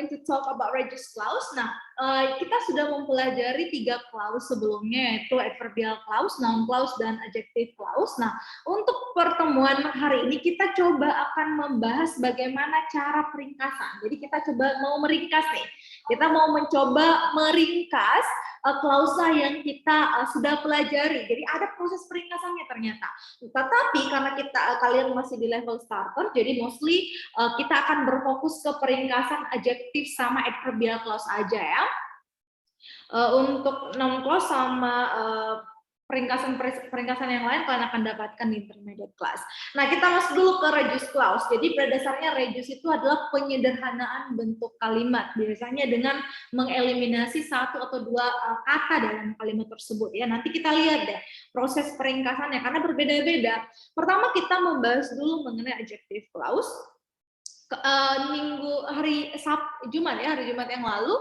to talk about reduced clause. Nah, kita sudah mempelajari 3 clause sebelumnya, yaitu adverbial clause, noun clause, dan adjective clause. Nah, untuk pertemuan hari ini kita coba akan membahas bagaimana cara peringkasan. Jadi kita coba mau meringkas nih. Kita mau mencoba meringkas klausa yang kita sudah pelajari. Jadi ada proses peringkasannya ternyata. Tetapi karena kalian masih di level starter, jadi mostly kita akan berfokus ke peringkasan adjektif sama adverbial clause aja ya. Untuk noun clause sama peringkasan yang lain kalian akan dapatkan di intermediate class. Nah, kita masuk dulu ke reduced clause. Jadi pada dasarnya reduce itu adalah penyederhanaan bentuk kalimat, biasanya dengan mengeliminasi 1 atau 2 kata dalam kalimat tersebut ya. Nanti kita lihat deh proses peringkasannya karena berbeda-beda. Pertama kita membahas dulu mengenai adjective clause. Hari Jumat yang lalu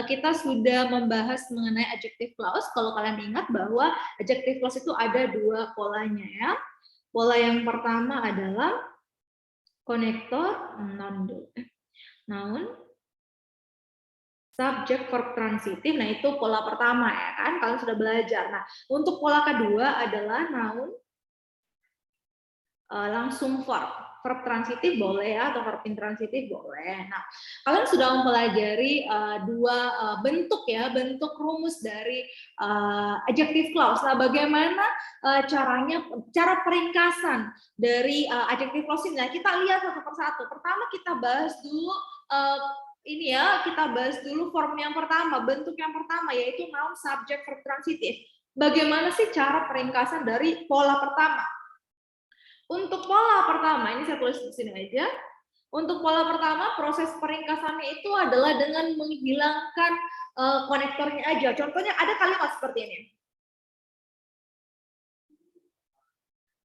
kita sudah membahas mengenai adjective clause. Kalau kalian ingat bahwa adjective clause itu ada 2 polanya ya. Pola yang pertama adalah konektor noun subject verb transitif. Nah, itu pola pertama ya kan, kalian sudah belajar. Nah, untuk pola kedua adalah noun langsung verb transitif boleh ya, atau verb intransitif boleh. Nah, kalian sudah mempelajari 2 bentuk ya, bentuk rumus dari adjective clause. Nah, bagaimana cara peringkasan dari adjective clause ini? Nah, kita lihat satu persatu. Pertama kita bahas dulu kita bahas dulu form yang pertama, bentuk yang pertama yaitu noun subject verb transitif. Bagaimana sih cara peringkasan dari pola pertama? Untuk pola pertama, ini saya tulis di sini aja. Untuk pola pertama, proses peringkasannya itu adalah dengan menghilangkan konektornya aja. Contohnya ada kalimat seperti ini.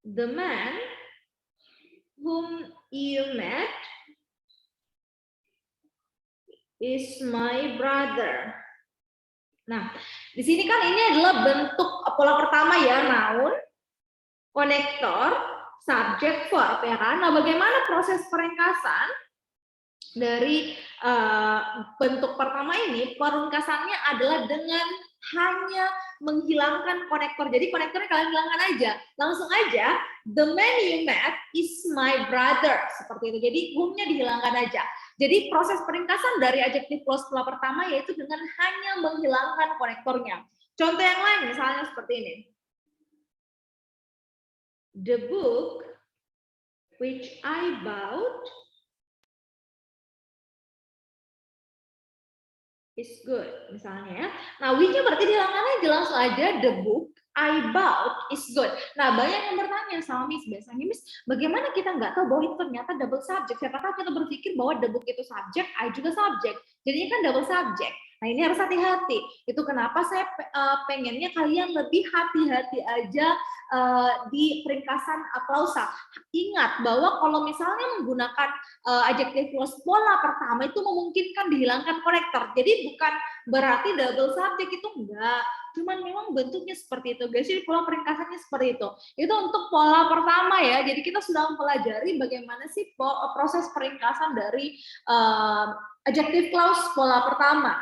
The man whom you met is my brother. Nah, di sini kan ini adalah bentuk pola pertama ya, noun, konektor, subject verb ya kan. Nah, bagaimana proses peringkasan dari bentuk pertama ini? Peringkasannya adalah dengan hanya menghilangkan konektor. Jadi konektornya kalian hilangkan aja, langsung aja. The man you met is my brother, seperti itu. Jadi whom-nya dihilangkan aja. Jadi proses peringkasan dari adjective clause pola pertama yaitu dengan hanya menghilangkan konektornya. Contoh yang lain misalnya seperti ini. The book which I bought is good, misalnya ya. Nah, which-nya berarti dihilangkan aja, langsung aja the book I bought is good. Nah, banyak yang bertanya sama Miss, biasanya Miss, bagaimana kita nggak tahu bahwa itu ternyata double subject? Siapa tahu kita berpikir bahwa the book itu subject, I juga subject. Jadinya kan double subject. Nah, ini harus hati-hati. Itu kenapa saya pengennya kalian lebih hati-hati aja di peringkasan klausa. Ingat bahwa kalau misalnya menggunakan adjective clause pola pertama itu memungkinkan dihilangkan konektor. Jadi bukan berarti double subject, itu enggak. Cuman memang bentuknya seperti itu, guys. Jadi pola peringkasannya seperti itu. Itu untuk pola pertama ya. Jadi kita sudah mempelajari bagaimana sih proses peringkasan dari adjective clause pola pertama.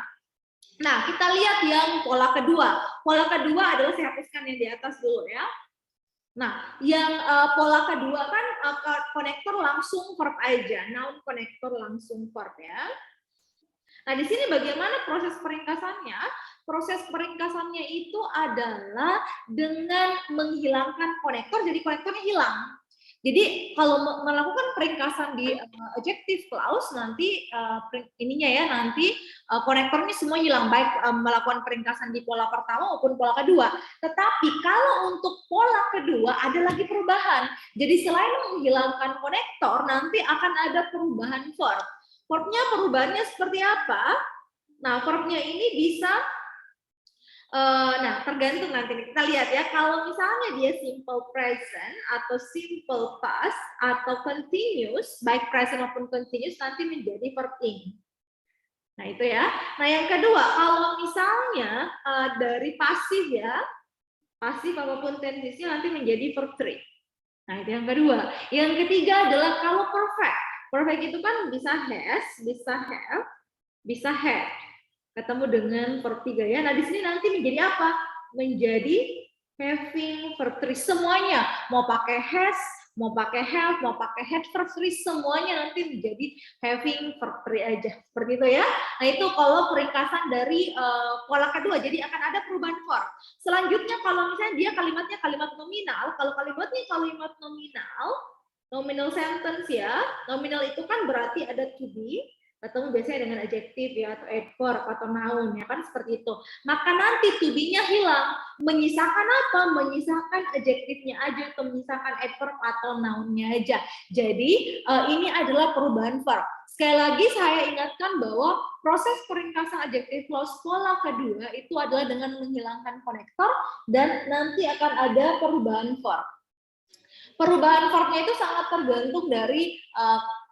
Nah, kita lihat yang pola kedua. Pola kedua adalah saya hapuskan yang di atas dulu ya. Nah, yang pola kedua kan konektor langsung verb aja, noun konektor langsung verb ya. Nah, di sini bagaimana proses peringkasannya? Proses peringkasannya itu adalah dengan menghilangkan konektor, jadi konektornya hilang. Jadi kalau melakukan peringkasan di adjective clause nanti nanti konektornya semua hilang, baik melakukan peringkasan di pola pertama maupun pola kedua. Tetapi kalau untuk pola kedua ada lagi perubahan. Jadi selain menghilangkan konektor nanti akan ada perubahan verb. Verbnya perubahannya seperti apa? Nah, verbnya ini bisa tergantung nanti kita lihat ya. Kalau misalnya dia simple present atau simple past atau continuous, baik present maupun continuous nanti menjadi verb ing. Nah, itu ya. Nah, yang kedua, kalau misalnya dari pasif ya, pasif apapun tendensinya nanti menjadi verb 3. Nah, itu yang kedua. Yang ketiga adalah kalau perfect. Perfect itu kan bisa has, bisa have, bisa had. Ketemu dengan verb 3 ya. Nah, di sini nanti menjadi apa? Menjadi having verb 3 semuanya. Mau pakai has, mau pakai have, mau pakai had verb 3 semuanya nanti menjadi having verb 3 aja. Seperti itu ya. Nah, itu kalau peringkasan dari pola kedua. Jadi akan ada perubahan verb. Selanjutnya kalau misalnya dia kalimatnya kalimat nominal, kalau kalimatnya kalimat nominal, nominal sentence ya. Nominal itu kan berarti ada to be, atau biasanya dengan adjektif ya, atau adverb atau noun ya kan, seperti itu. Maka nanti to be-nya hilang, menyisakan apa? Menyisakan adjektifnya aja atau menyisakan adverb atau noun-nya aja. Jadi ini adalah perubahan verb. Sekali lagi saya ingatkan bahwa proses peringkasan adjective clause pola kedua itu adalah dengan menghilangkan konektor dan nanti akan ada perubahan verb. Perubahan verbnya itu sangat tergantung dari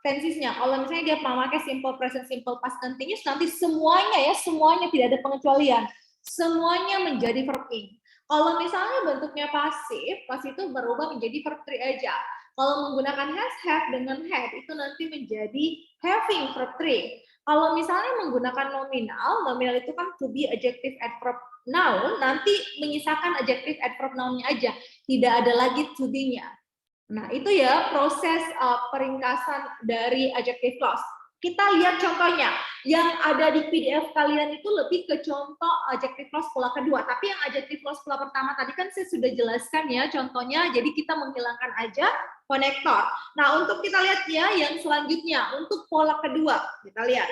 tensisnya. Kalau misalnya dia memakai simple present, simple past continuous, nanti semuanya ya, semuanya tidak ada pengecualian. Semuanya menjadi verb ing. Kalau misalnya bentuknya pasif, pas itu berubah menjadi verb 3 aja. Kalau menggunakan has, have dengan had, itu nanti menjadi having verb 3. Kalau misalnya menggunakan nominal, nominal itu kan to be, adjective, adverb, noun, nanti menyisakan adjective, adverb, noun-nya aja. Tidak ada lagi to be-nya. Nah, itu ya proses peringkasan dari adjective clause. Kita lihat contohnya. Yang ada di PDF kalian itu lebih ke contoh adjective clause pola kedua. Tapi yang adjective clause pola pertama tadi kan saya sudah jelaskan ya contohnya. Jadi kita menghilangkan aja konektor. Nah, untuk kita lihat ya yang selanjutnya. Untuk pola kedua, kita lihat.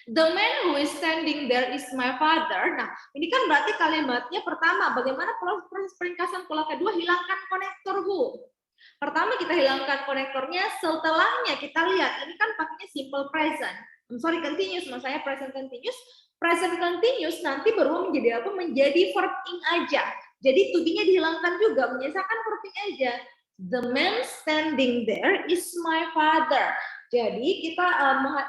The man who is standing there is my father. Nah, ini kan berarti kalimatnya pertama, bagaimana proses peringkasan pola kedua, hilangkan konektor who. Pertama kita hilangkan konektornya, setelahnya kita lihat, ini kan pakainya simple present. Continuous, maksud saya present continuous. Present continuous nanti berubah menjadi apa? Menjadi verb ing aja. Jadi to be-nya dihilangkan juga, menyisakan verb ing aja. The man standing there is my father. Jadi kita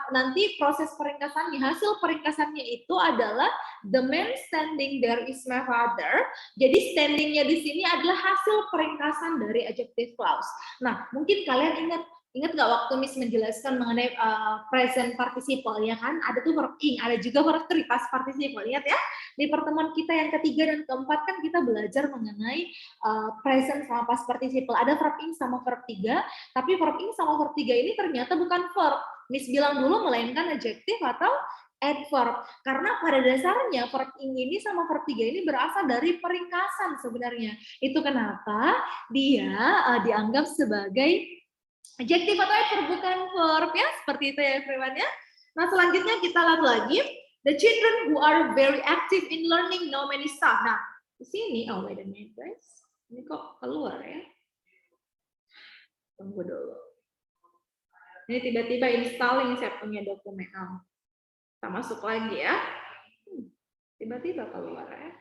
nanti proses peringkasannya, hasil peringkasannya itu adalah the man standing there is my father. Jadi standingnya di sini adalah hasil peringkasan dari adjective clause. Nah, mungkin kalian ingat nggak waktu Miss menjelaskan mengenai present participle ya kan? Ada tuh verb ing, ada juga verb 3 past participle. Lihat ya, di pertemuan kita yang ketiga dan keempat kan kita belajar mengenai present sama past participle. Ada verb ing sama verb 3, tapi verb ing sama verb 3 ini ternyata bukan verb. Miss bilang dulu melainkan adjektif atau adverb. Karena pada dasarnya verb ing ini sama verb 3 ini berasal dari peringkasan sebenarnya. Itu kenapa dia dianggap sebagai adjektif atau adverb, bukan verb ya. Seperti itu ya everyone ya. Nah, selanjutnya kita lihat lagi. The children who are very active in learning know many stuff. Nah, di sini, oh wait a minute guys. Ini kok keluar ya? Tunggu dulu. Ini tiba-tiba installing saya punya dokumen. Kita masuk lagi ya. Tiba-tiba keluar ya.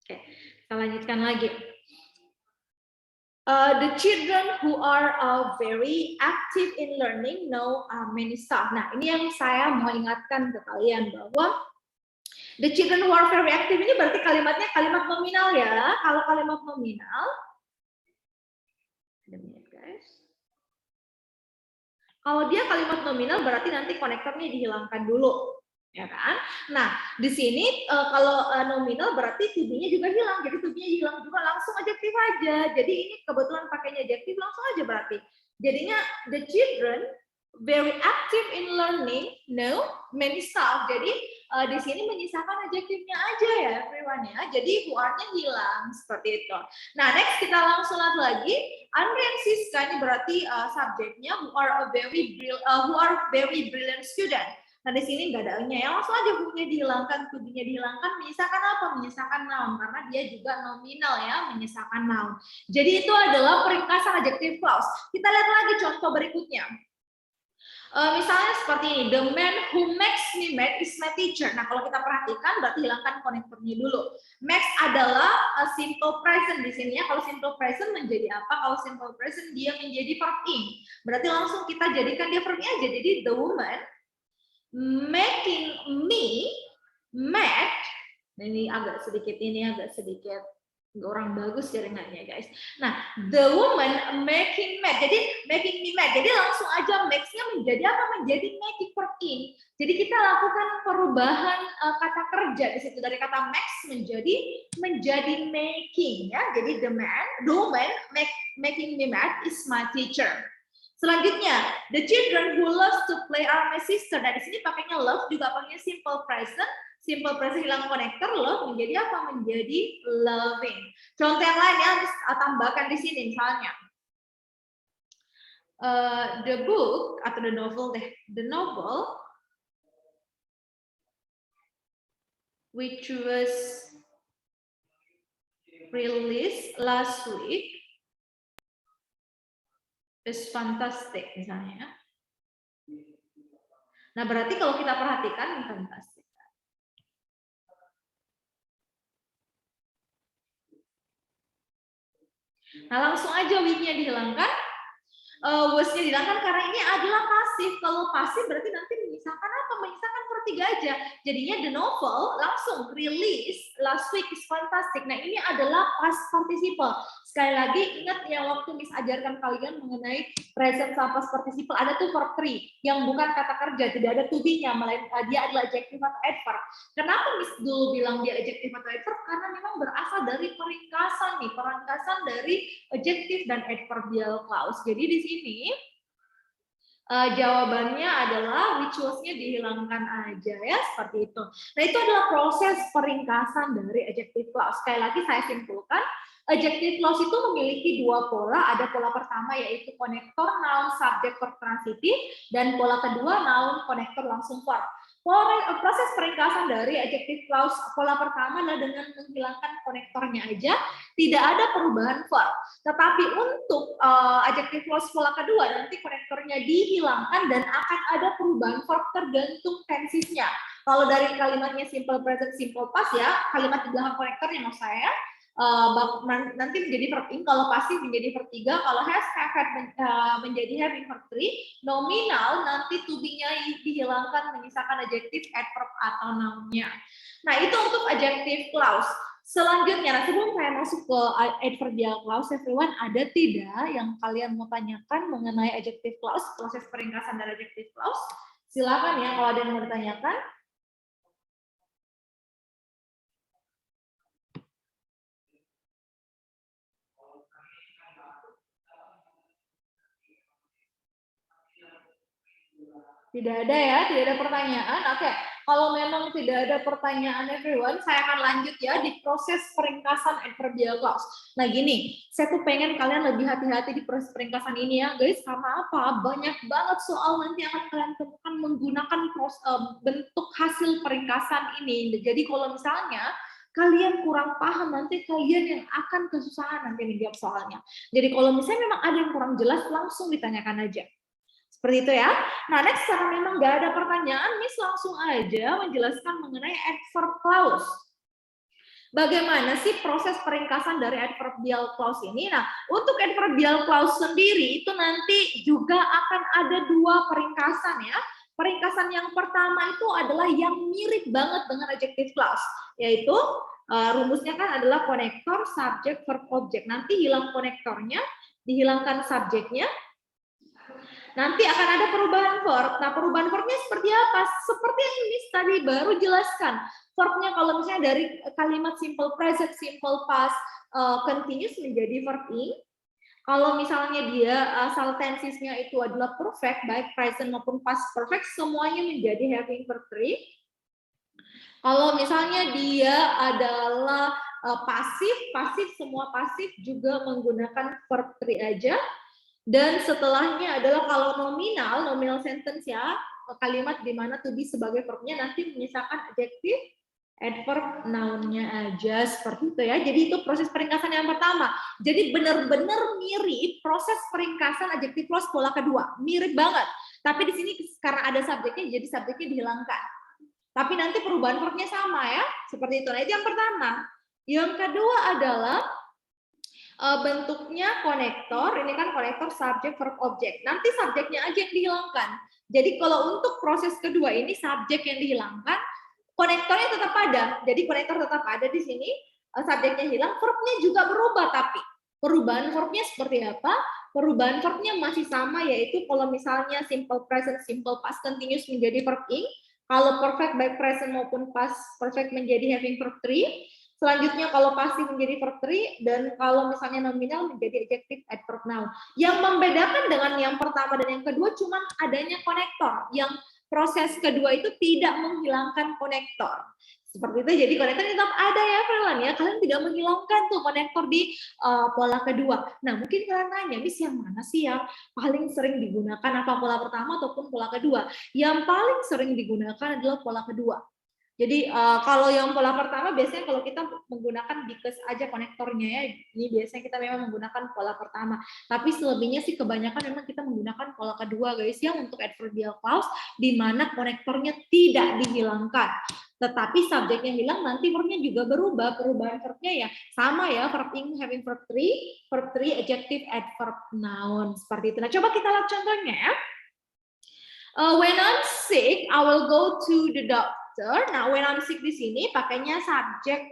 Oke, kita lanjutkan lagi. The children who are very active in learning know many stuff. Nah, ini yang saya mau ingatkan ke kalian bahwa the children who are very active ini berarti kalimatnya kalimat nominal ya. Kalau kalimat nominal, guys. Kalau dia kalimat nominal berarti nanti konektornya dihilangkan dulu, ya kan? Nah, di sini kalau nominal berarti to be-nya juga hilang. Jadi to be-nya hilang juga, langsung adjektif aja. Jadi ini kebetulan pakainya adjektif, langsung aja berarti. Jadinya the children very active in learning know many stuff. Jadi di sini menyisakan adjektifnya aja ya everyone ya. Jadi who are-nya hilang seperti itu. Nah, next kita langsung lihat lagi. Andre and Siska ini berarti subjeknya who are very brilliant student. Nah, di sini nggak ada nya ya, langsung aja who-nya dihilangkan, to be-nya dihilangkan, menyisakan apa? Menyisakan noun, karena dia juga nominal ya, menyisakan noun. Jadi itu adalah peringkasan adjective clause. Kita lihat lagi contoh berikutnya. Misalnya seperti ini, the man who makes me mad is my teacher. Nah, kalau kita perhatikan berarti hilangkan konektornya dulu. Makes adalah simple present di sini ya. Kalau simple present menjadi apa? Kalau simple present dia menjadi verb ing. Berarti langsung kita jadikan dia verb-nya aja. Jadi the woman making me mad. Ini agak sedikit Orang bagus jaringannya guys. Nah, the woman making mad. Jadi making me mad. Jadi langsung aja max-nya menjadi apa? Menjadi making verb in. Jadi kita lakukan perubahan kata kerja di situ dari kata max menjadi making ya. Jadi the woman making me mad is my teacher. Selanjutnya, the children who loves to play are my sister. Nah, di sini pakainya love juga pakainya simple present. Simple present hilang konektor, love menjadi apa? Menjadi loving. Contoh yang lain ya, tambahkan di sini misalnya. The book atau the novel which was released last week is fantastic misalnya. Nah, berarti kalau kita perhatikan fantastic. Nah, langsung aja with-nya dihilangkan, was-nya dihilangkan karena ini adalah pasif. Kalau pasif berarti nanti menyisakan apa? Menyisakan per 3 aja. Jadinya the novel langsung release last week is fantastic. Nah, ini adalah past participle. Sekali lagi ingat ya waktu Miss ajarkan kalian mengenai present sama past participle ada tuh verb 3 yang bukan kata kerja, tidak ada to be-nya, melainkan dia adalah adjective atau adverb. Kenapa Miss dulu bilang dia adjective atau adverb? Karena memang berasal dari peringkasan dari adjective dan adverbial clause. Jadi di sini jawabannya adalah which was-nya dihilangkan aja ya, seperti itu. Nah, itu adalah proses peringkasan dari adjective clause. Sekali lagi saya simpulkan, adjective clause itu memiliki 2 pola. Ada pola pertama yaitu konektor noun subject verb transitif dan pola kedua noun konektor langsung verb. Proses peringkasan dari adjective clause pola pertama adalah dengan menghilangkan konektornya aja, tidak ada perubahan verb. Tetapi untuk adjective clause pola kedua nanti konektornya dihilangkan dan akan ada perubahan verb tergantung tensesnya. Kalau dari kalimatnya simple present, simple past ya, kalimat di belakang konektornya maksud saya nanti menjadi verb in, kalau pasif menjadi verb 3, kalau has, have, had menjadi having verb 3, nominal nanti to be-nya dihilangkan menyisakan adjective, adverb atau noun-nya. Nah, itu untuk adjective clause. Selanjutnya, nah sebelum saya masuk ke adverbial clause, everyone, ada tidak yang kalian mau tanyakan mengenai adjective clause, proses peringkasan dari adjective clause? Silakan ya kalau ada yang mau ditanyakan. Tidak ada ya, tidak ada pertanyaan. Oke, kalau memang tidak ada pertanyaan everyone, saya akan lanjut ya di proses peringkasan adverbial clause. Nah gini, saya tuh pengen kalian lebih hati-hati di proses peringkasan ini ya guys, karena apa? Banyak banget soal nanti akan kalian temukan menggunakan bentuk hasil peringkasan ini. Jadi kalau misalnya kalian kurang paham, nanti kalian yang akan kesusahan nanti menjawab soalnya. Jadi kalau misalnya memang ada yang kurang jelas, langsung ditanyakan aja. Seperti itu ya. Nah, next, karena memang nggak ada pertanyaan, Miss langsung aja menjelaskan mengenai adverb clause. Bagaimana sih proses peringkasan dari adverbial clause ini? Nah, untuk adverbial clause sendiri itu nanti juga akan ada 2 peringkasan ya. Peringkasan yang pertama itu adalah yang mirip banget dengan adjective clause, yaitu rumusnya kan adalah konektor, subject, verb, object. Nanti hilang konektornya, dihilangkan subjeknya, nanti akan ada perubahan verb. Nah, perubahan verbnya seperti apa? Seperti yang Miss tadi baru jelaskan. Verbnya kalau misalnya dari kalimat simple present, simple past, continuous menjadi verb in. Kalau misalnya dia asal tensesnya itu adalah perfect, baik present maupun past perfect, semuanya menjadi having verb 3. Kalau misalnya dia adalah pasif semua pasif juga menggunakan verb 3 aja. Dan setelahnya adalah kalau nominal sentence ya, kalimat di mana to be sebagai verbnya nanti menyisakan adjective, adverb, noun-nya aja, seperti itu ya. Jadi itu proses peringkasan yang pertama. Jadi benar-benar mirip proses peringkasan adjective clause pola kedua, mirip banget. Tapi di sini karena ada subjeknya, jadi subjeknya dihilangkan. Tapi nanti perubahan verbnya sama ya, seperti itu. Nah, itu yang pertama. Yang kedua adalah bentuknya konektor, ini kan konektor subject verb object. Nanti subjeknya aja yang dihilangkan. Jadi kalau untuk proses kedua ini subjek yang dihilangkan, konektornya tetap ada. Jadi konektor tetap ada di sini, subjeknya hilang, verbnya juga berubah. Tapi perubahan verbnya seperti apa? Perubahan verbnya masih sama, yaitu kalau misalnya simple present, simple past continuous menjadi verb ing, kalau perfect by present maupun past perfect menjadi having verb 3. Selanjutnya kalau pasif menjadi verb 3, dan kalau misalnya nominal menjadi adjective adverb noun. Yang membedakan dengan yang pertama dan yang kedua cuma adanya konektor. Yang proses kedua itu tidak menghilangkan konektor. Seperti itu, jadi konektor tetap ada ya, everyone ya. Kalian tidak menghilangkan tuh konektor di pola kedua. Nah, mungkin kalian nanya, Miss, yang mana sih yang paling sering digunakan, apa pola pertama ataupun pola kedua? Yang paling sering digunakan adalah pola kedua. Jadi kalau yang pola pertama biasanya kalau kita menggunakan because aja konektornya ya, ini biasanya kita memang menggunakan pola pertama. Tapi selebihnya sih kebanyakan memang kita menggunakan pola kedua guys, yang untuk adverbial clause di mana konektornya tidak dihilangkan. Tetapi subjeknya hilang, nanti verbnya juga berubah. Perubahan verbnya ya sama ya, verb ing having verb 3 adjective adverb noun, seperti itu. Nah, coba kita lihat contohnya ya. When I'm sick, I will go to the doctor. Nah, when I'm sick di sini pakainya subjek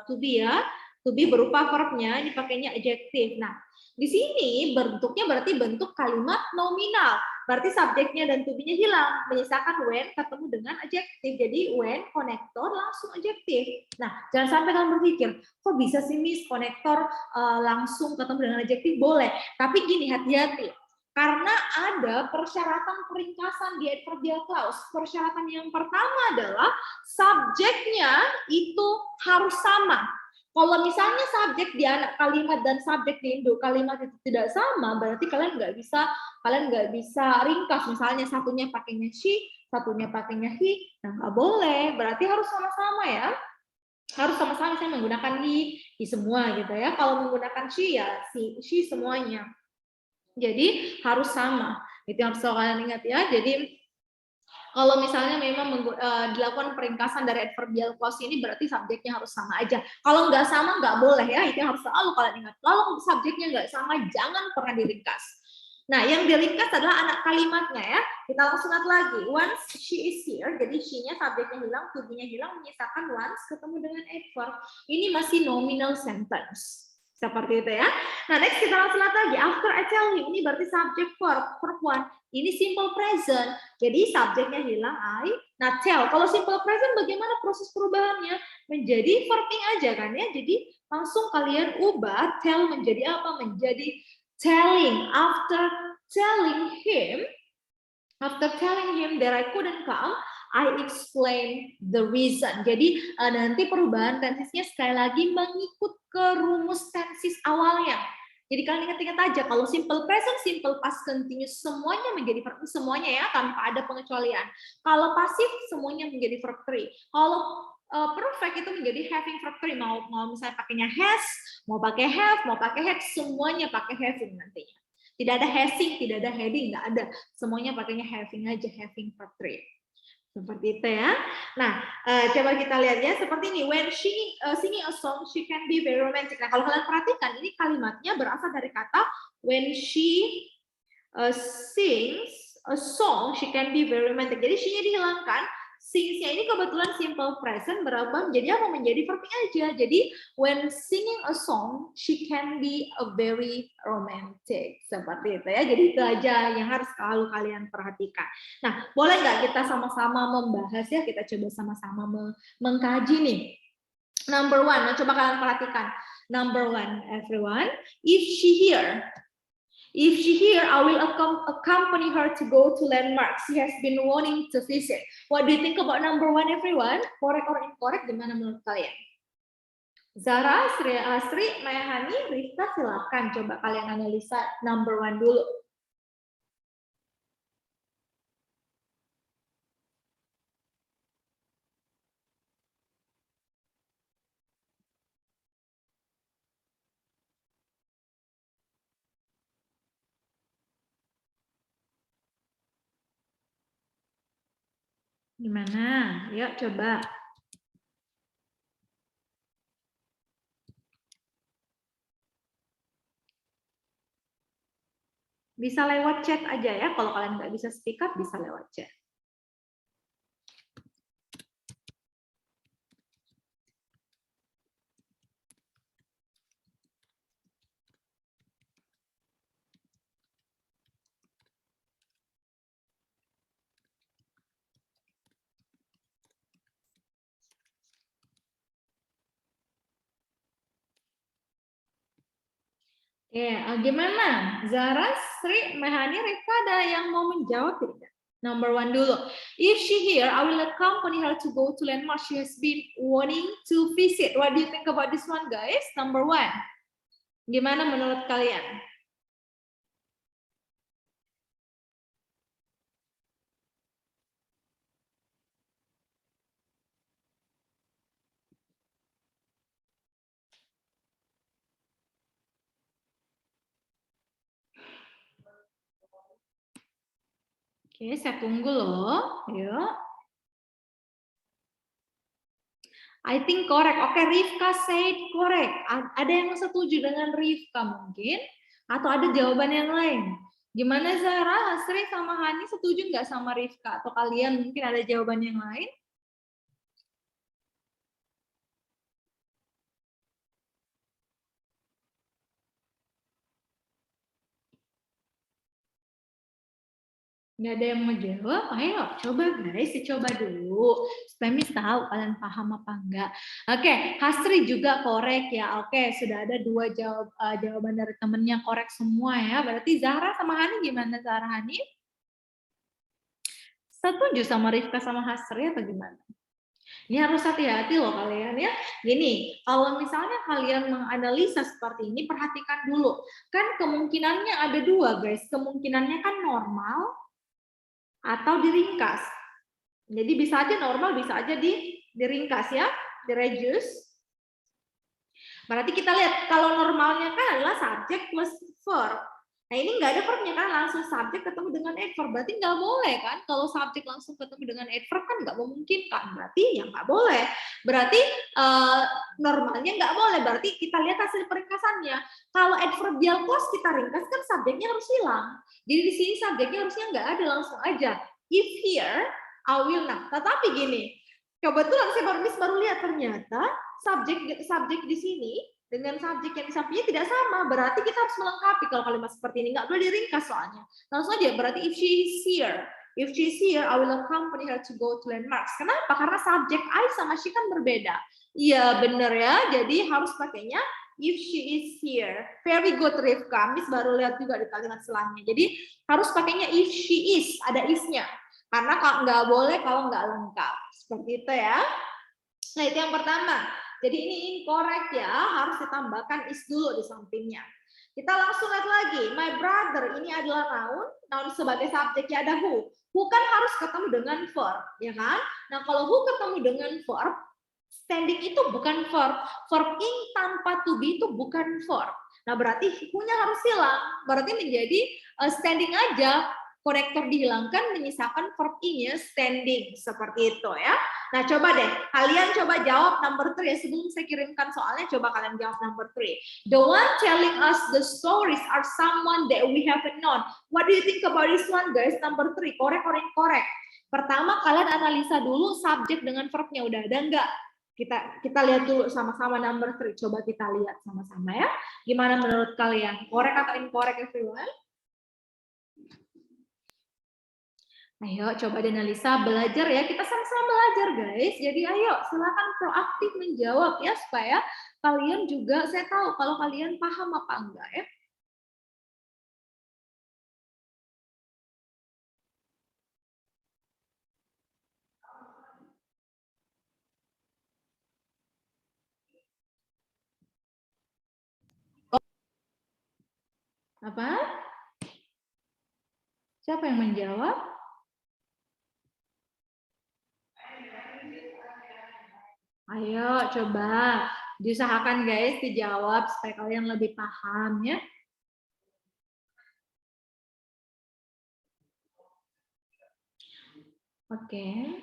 to be ya. To be berupa verbnya, dipakainya adjective. Nah, di sini bentuknya berarti bentuk kalimat nominal. Berarti subjeknya dan to be-nya hilang. Menyisakan when ketemu dengan adjective. Jadi when konektor langsung adjective. Nah, jangan sampai kalian berpikir, kok bisa sih Miss konektor langsung ketemu dengan adjective? Boleh. Tapi gini, hati-hati. Karena ada persyaratan peringkasan di adverbial clause. Persyaratan yang pertama adalah subjeknya itu harus sama. Kalau misalnya subjek di anak kalimat dan subjek di induk kalimat itu tidak sama, berarti kalian nggak bisa ringkas. Misalnya satunya pakainya she, satunya pakainya he, nah nggak boleh. Berarti harus sama-sama ya. Harus sama-sama, misalnya menggunakan he semua gitu ya. Kalau menggunakan she ya she semuanya. Jadi harus sama, itu yang harus kalian ingat ya. Jadi kalau misalnya memang dilakukan peringkasan dari adverbial clause ini, berarti subjeknya harus sama aja. Kalau nggak sama nggak boleh ya, itu yang harus selalu kalian ingat. Kalau subjeknya nggak sama, jangan pernah diringkas. Nah, yang diringkas adalah anak kalimatnya ya. Kita langsung lihat lagi. Once she is here, jadi she-nya subjeknya hilang, to be-nya hilang, menyisakan once ketemu dengan adverb. Ini masih nominal sentence. Seperti itu ya. Nah, next kita langsung lihat lagi. After I tell you, ini berarti subject verb 1. Ini simple present. Jadi subjeknya hilang I. Nah, tell. Kalau simple present bagaimana proses perubahannya? Menjadi verbing aja kan ya. Jadi langsung kalian ubah tell menjadi apa? Menjadi telling. After telling him that I couldn't come, I explain the reason. Jadi nanti perubahan tensisnya sekali lagi mengikut ke rumus tensis awalnya. Jadi kalian ingat-ingat aja, kalau simple present, simple past continuous, semuanya menjadi verb, semuanya ya, tanpa ada pengecualian. Kalau pasif, semuanya menjadi verb 3. Kalau perfect itu menjadi having verb 3. Mau misalnya pakainya has, mau pakai have, mau pakai had, semuanya pakai having nantinya. Tidak ada having, tidak ada heading, nggak ada. Semuanya pakainya having aja, having verb 3. Seperti itu ya. Nah, coba kita lihat ya, seperti ini. When she singing a song, she can be very romantic. Nah, kalau kalian perhatikan, ini kalimatnya berasal dari kata when she sings a song, she can be very romantic. Jadi she-nya dihilangkan. Sings-nya ini kebetulan simple present berubah menjadi apa? Menjadi verbing aja. Jadi when singing a song, she can be a very romantic. Seperti itu ya. Jadi itu aja yang harus selalu kalian perhatikan. Nah, boleh nggak kita sama-sama membahas ya? Kita coba sama-sama mengkaji nih. Number 1, nah, coba kalian perhatikan. Number 1, everyone. If she here, I will accompany her to go to landmarks she has been wanting to visit. What do you think about number 1, everyone? Correct or incorrect? Gimana menurut kalian? Zara, Sri Asri, Mayahani, Rifka, silakan coba kalian analisa number 1 dulu. Gimana? Yuk coba. Bisa lewat chat aja ya. Kalau kalian nggak bisa speak up, bisa lewat chat. Gimana? Zara, Sri, Mehani, Rifka ada yang mau menjawab tidak? Number 1 dulu. If she here, I will accompany her to go to landmark she has been wanting to visit. What do you think about this one, guys? Number 1. Gimana menurut kalian? Oke, saya tunggu loh. Yuk. I think correct. Oke, Rifka said correct. Ada yang setuju dengan Rifka mungkin? Atau ada jawaban yang lain? Gimana Zara, Hasri, sama Hani setuju nggak sama Rifka? Atau kalian mungkin ada jawaban yang lain? Nggak ada yang mau jawab? Ayo, coba guys, dicoba dulu. Supaya Miss tahu kalian paham apa enggak. Oke, Hasri juga korek ya. Oke, sudah ada 2 jawaban dari temennya korek semua ya. Berarti Zahra sama Hani gimana, Zahra, Hani? Setuju sama Rifka sama Hasri atau gimana? Ini harus hati-hati loh kalian ya. Gini, kalau misalnya kalian menganalisa seperti ini, perhatikan dulu. Kan kemungkinannya ada 2 guys. Kemungkinannya kan normal atau diringkas. Jadi bisa aja normal, bisa aja diringkas ya, direduce. Berarti kita lihat kalau normalnya kan adalah subject plus verb. Nah ini nggak ada verbnya kan, langsung subject ketemu dengan adverb. Berarti nggak boleh kan, kalau subject langsung ketemu dengan adverb kan nggak memungkinkan. Berarti ya nggak boleh. Berarti normalnya nggak boleh. Berarti kita lihat hasil peringkasannya. Kalau adverbial clause kita ringkas kan subjeknya harus hilang. Jadi di sini subjeknya harusnya nggak ada, langsung aja. If here, I will not. Tetapi gini, kebetulan saya baru lihat ternyata subjek di sini dengan subjek yang di sampingnya tidak sama. Berarti kita harus melengkapi kalau kalimat seperti ini. Nggak boleh diringkas soalnya. Langsung aja, berarti if she is here. If she is here, I will accompany her to go to landmarks. Kenapa? Karena subjek I sama she kan berbeda. Iya, bener ya. Jadi harus pakainya if she is here. Very good, Rifka. Miss baru lihat juga di kalimat selanjutnya. Jadi harus pakainya if she is. Ada is-nya. Karena nggak boleh kalau nggak lengkap. Seperti itu ya. Nah, itu yang pertama. Jadi ini incorrect ya, harus ditambahkan is dulu di sampingnya. Kita langsung lihat lagi. My brother ini adalah noun sebagai subjeknya ada who. Who kan harus ketemu dengan verb, ya kan? Nah, kalau who ketemu dengan verb, standing itu bukan verb. Verb ing tanpa to be itu bukan verb. Nah, berarti who-nya harus hilang. Berarti menjadi standing aja. Konektor dihilangkan, menyisakan verb ing-nya standing. Seperti itu ya. Nah, coba deh, kalian coba jawab number 3 ya. Sebelum saya kirimkan soalnya, coba kalian jawab number 3. The one telling us the stories are someone that we haven't known. What do you think about this one, guys? Number 3, correct or incorrect? Pertama, kalian analisa dulu subjek dengan verbnya udah ada nggak? Kita lihat dulu sama-sama number 3. Coba kita lihat sama-sama ya. Gimana menurut kalian? Correct atau incorrect, everyone? Ayo coba dianalisa, belajar ya, kita sama-sama belajar guys. Jadi ayo silakan proaktif menjawab ya, supaya kalian juga, saya tahu kalau kalian paham apa enggak ya. Apa? Siapa yang menjawab? Ayo coba diusahakan guys dijawab supaya kalian lebih paham ya. Oke.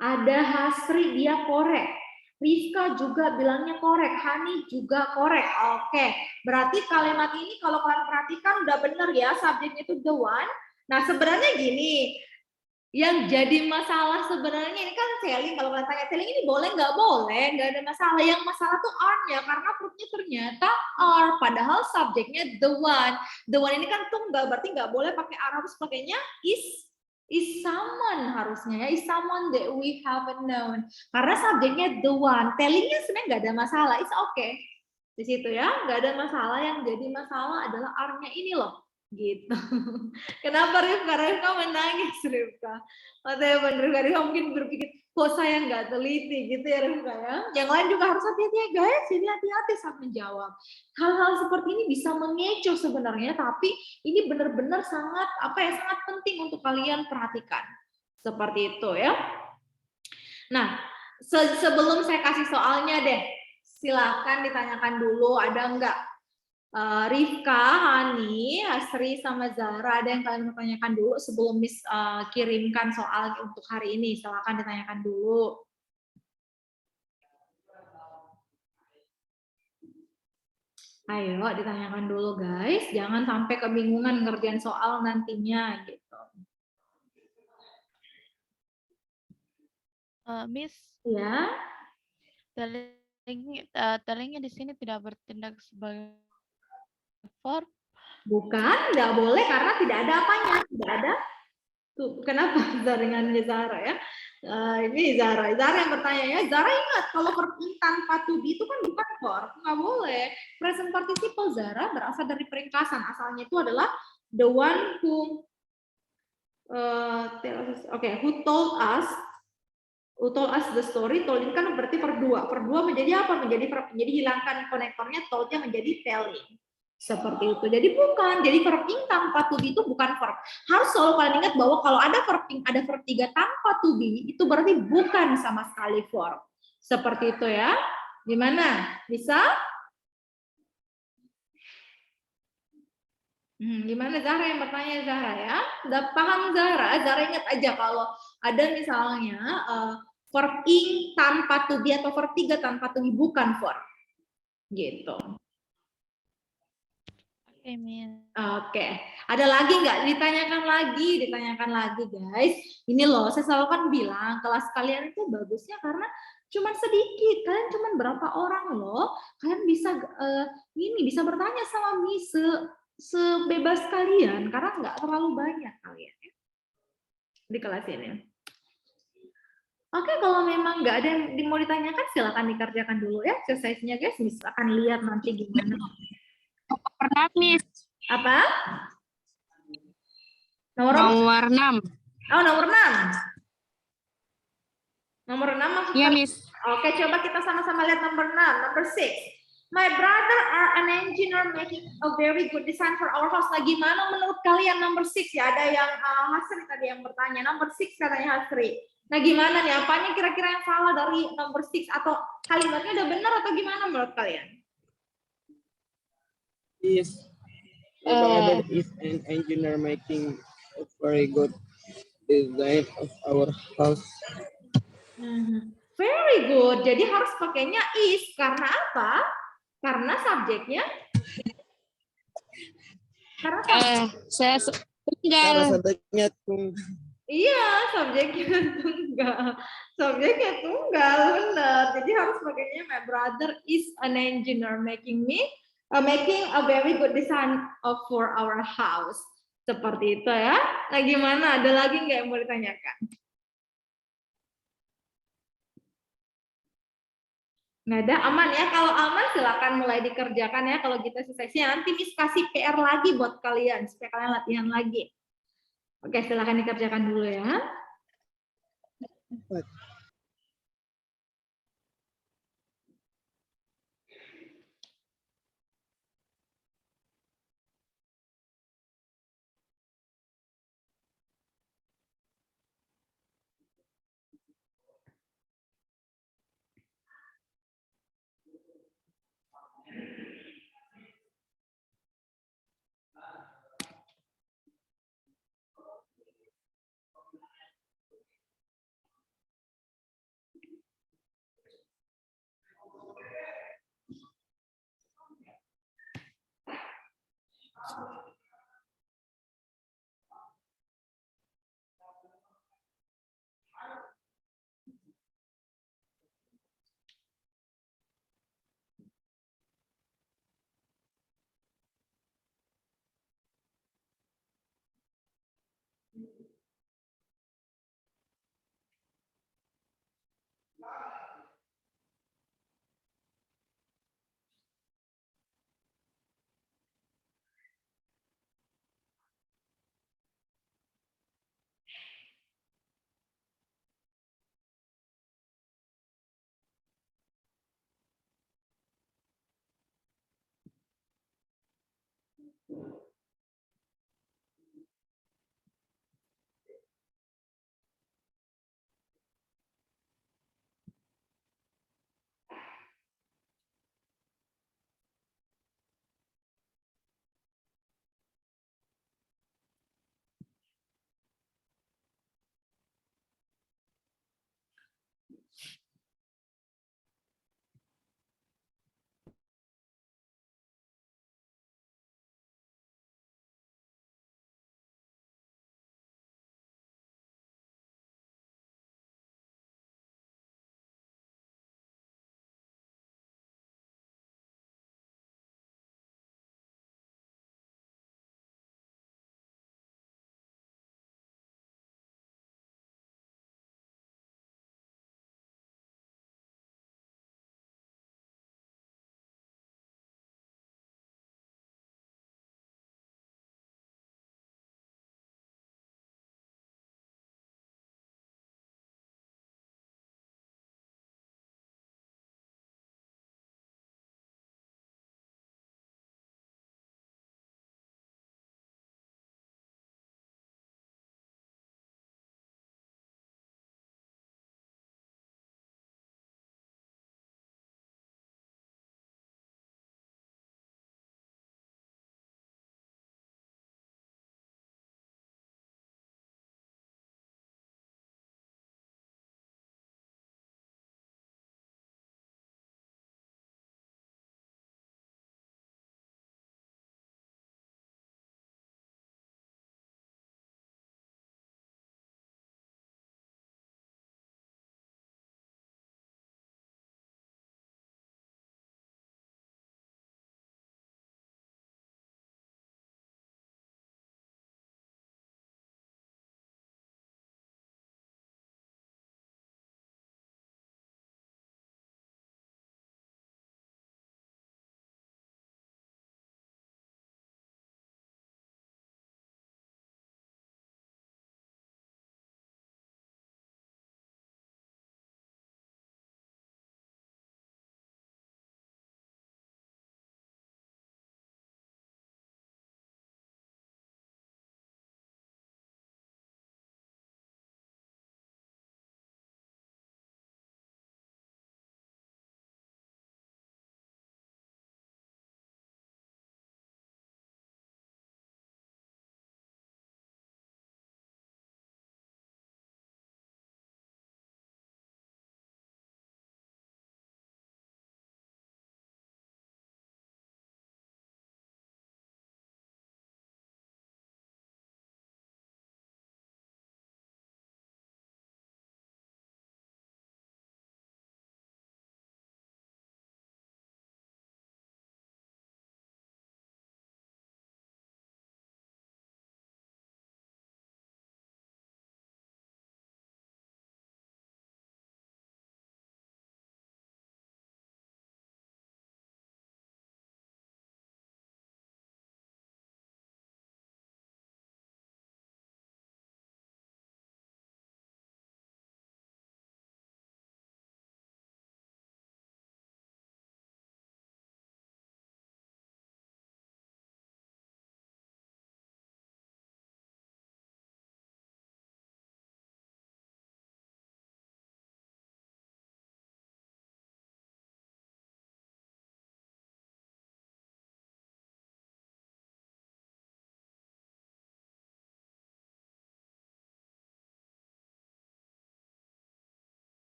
Ada Hasri, dia korek. Rifka juga bilangnya korek, Hani juga korek. Oke, berarti kalimat ini kalau kalian perhatikan udah bener ya, subjeknya itu the one. Nah sebenarnya gini, yang jadi masalah sebenarnya ini kan telling. Kalau kalian tanya telling ini boleh nggak boleh, nggak ada masalah. Yang masalah tuh are-nya, karena verbnya ternyata are, padahal subjeknya the one. The one ini kan tunggal, berarti nggak boleh pakai are, harus pakainya is someone harusnya ya, is someone that we haven't known. Karena subjeknya the one, tellingnya sebenarnya nggak ada masalah, it's okay. Di situ ya, nggak ada masalah. Yang jadi masalah adalah R-nya ini loh. Gitu. Kenapa Rifka menangis Rifka? Katanya Rifka mungkin berpikir, kok saya nggak teliti gitu ya Rifka ya. Yang lain juga harus hati-hati ya guys, jadi hati-hati saat menjawab. Hal-hal seperti ini bisa mengecoh sebenarnya, tapi ini benar-benar sangat sangat penting untuk kalian perhatikan. Seperti itu ya. Nah, sebelum saya kasih soalnya deh, silakan ditanyakan dulu ada nggak Rifka, Hani, Hasri, sama Zara, ada yang kalian mau tanyakan dulu sebelum Miss kirimkan soal untuk hari ini? Silakan ditanyakan dulu. Ayo, ditanyakan dulu guys. Jangan sampai kebingungan ngerjain soal nantinya gitu. Miss. Ya. Telingnya di sini tidak bertindak sebagai verb. Bukan, nggak boleh karena tidak ada apanya, tidak ada. Tuh, kenapa jaringannya Zara ya? Ini Zara yang bertanya ya. Zara ingat kalau verb tanpa to be itu kan bukan verb, nggak boleh. Present participle Zara berasal dari peringkasan, asalnya itu adalah the one who who told us the story. Told ini kan berarti per dua menjadi apa? Menjadi hilangkan konektornya, toldnya menjadi telling. Seperti itu. Jadi bukan, jadi verb ing tanpa to be itu bukan verb. Harus selalu kalian ingat bahwa kalau ada verb ing, ada verb 3 tanpa to be, itu berarti bukan sama sekali verb. Seperti itu ya. Gimana? Bisa? Gimana Zahra yang bertanya Zahra ya? Udah paham Zahra? Zahra ingat aja kalau ada misalnya verb ing tanpa to be atau verb 3 tanpa to be bukan verb. Gitu. Oke, ada lagi nggak? Ditanyakan lagi guys. Ini loh, saya selalu kan bilang kelas kalian itu bagusnya karena cuma sedikit. Kalian cuma berapa orang loh? Kalian bisa bisa bertanya sama Miss sebebas kalian karena nggak terlalu banyak kalian ya di kelas ini. Oke, kalau memang nggak ada yang mau ditanyakan, silakan dikerjakan dulu ya exercise-nya guys. Miss akan lihat nanti gimana. Pernah, Miss. Apa? Nomor 6. Oh, nomor 6. Nomor 6 maksudnya? Iya, Miss. Oke, coba kita sama-sama lihat nomor 6. Nomor 6. My brother are an engineer making a very good design for our house. Nah, gimana menurut kalian nomor 6 ya? Ada yang Hasri tadi yang bertanya. Nomor 6 katanya Hasri. Nah, gimana nih? Apanya kira-kira yang salah dari nomor 6? Atau kalimatnya udah benar atau gimana menurut kalian? Yes. My brother is an engineer making a very good design of our house. Very good. Jadi harus pakainya is. Karena apa? Karena subjeknya. Saya tunggal. Karena subjeknya tunggal. Iya, subjeknya tunggal. Subjeknya tunggal, benar. Jadi harus pakainya my brother is an engineer making a very good design for our house. Seperti itu ya. Nah, gimana? Ada lagi nggak yang mau ditanyakan? Nggak ada, aman ya. Kalau aman silakan mulai dikerjakan ya. Kalau kita selesai, nanti Miss kasih PR lagi buat kalian supaya kalian latihan lagi. Oke, silakan dikerjakan dulu ya.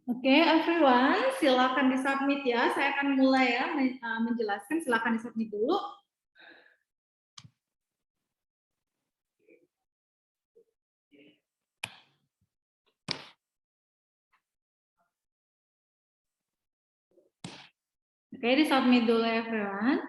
Oke, everyone, silakan disubmit ya. Saya akan mulai ya menjelaskan. Silakan disubmit dulu. Oke, disubmit dulu everyone.